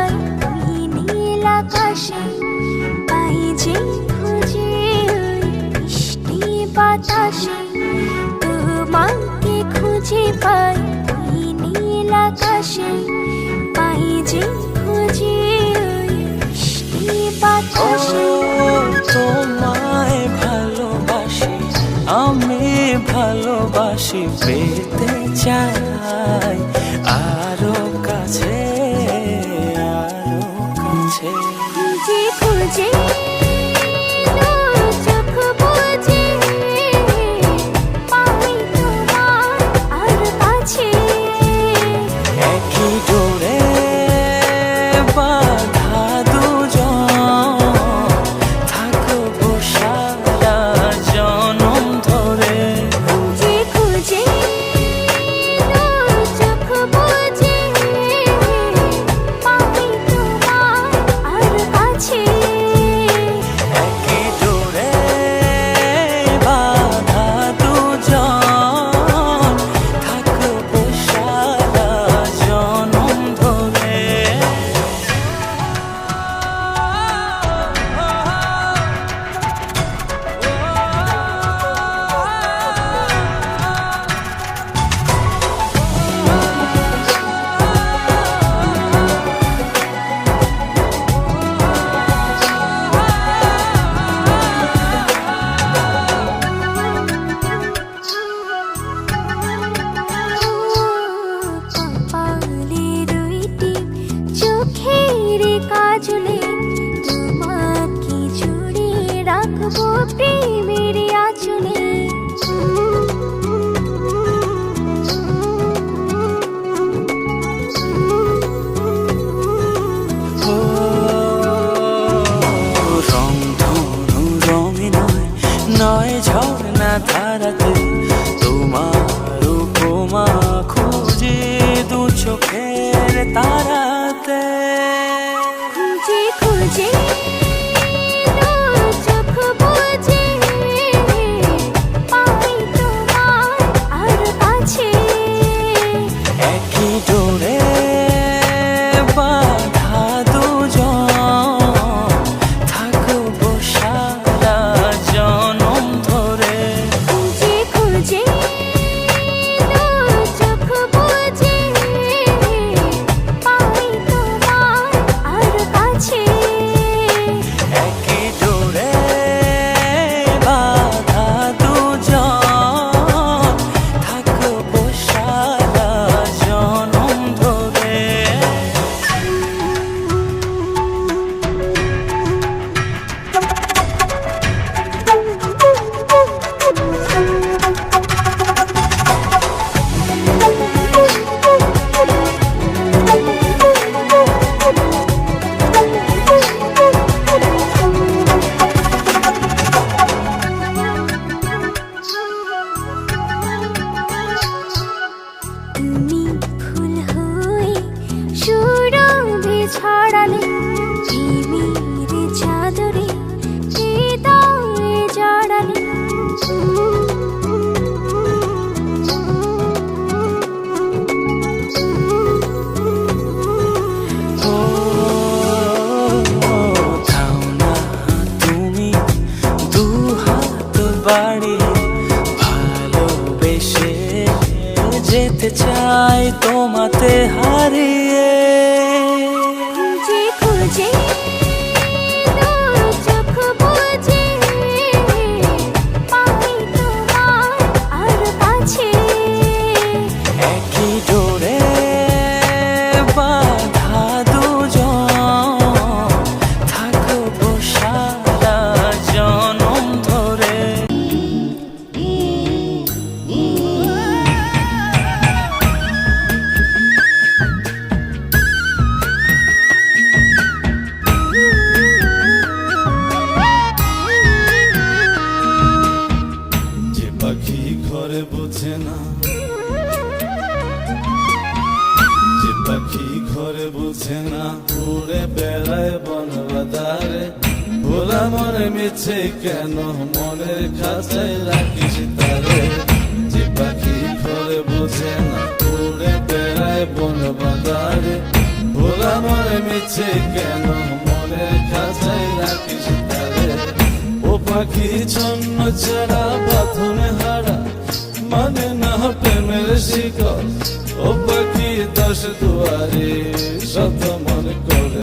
পাই ওই নীল আকাশে, পাই যে খুঁজে ওই মিষ্টি বাতাসে, তোমাকে খুঁজে পাই ওই নীল আকাশে, পাই যে খুঁজে ওই মিষ্টি বাতাসে। তোমায় ভালোবাসি, আমি ভালোবাসি, পেতে চাই আরো কাছে, আরো কাছে। খুঁজে খুঁজে চোখ বুজে পাই তোমার আর কাছে, একই ডোরে বাঁধা দুজন, থাকবো সারা জনম ধরে। খুঁজে খুঁজে চোখ বুজে পাই তোমার আর কাছে, একই ডোরে বাঁধা দুজন, থাকবো সারা জনম ধরে। কপালে দুইটি চোখের কাজলে, তোমাকে জুড়ে রাখবো প্রেমের আঁচলে। রংধনু রঙে নয়, নয় ঝর্ণা ধারাতে, তোমার উপমা খুঁজে দু চোখের তারাতে। খুঁজে খুঁজে চোখ বুজে পাই তোমার আর কাছে, একই ডোরে বাঁধা দুজন, থাকবো সারা জনম ধরে। খুঁজে খুঁজে চোখ বুজে পাই তোমার আর কাছে, একই ডোরে বাঁধা দুজন, থাকবো সারা জনম ধরে। তুমি ফুল হয়ে সুরভি ছড়ালে, প্রেমের চাদরে হৃদয়ে জড়ালে। ও থাও না তুমি দু হাত বাড়িয়ে, ভালোবেসে যেতে চাই তোমাতে হারিয়ে। খুঁজে খুঁজে চোখ বুজে পাই তোমার আর কাছে, একই ডোরে বাঁধা দুজন, থাকবো সারা জনম ধরে। যে পাখি ঘরে বোঝে না, যে পাখি ঘরে বোঝে না, উড়ে বেড়ায় বন বাদারে। ভোলা মনে মিছে কেন মনের খাঁচায় রাখিস তারে। যে পাখি ঘরে বোঝে না, উড়ে বেড়ায় বন বাদারে। ভোলা মনে আমার মিছে কেন মনের খাঁচায় রাখিস তারে ও পাখি ছন্ন ছাড়া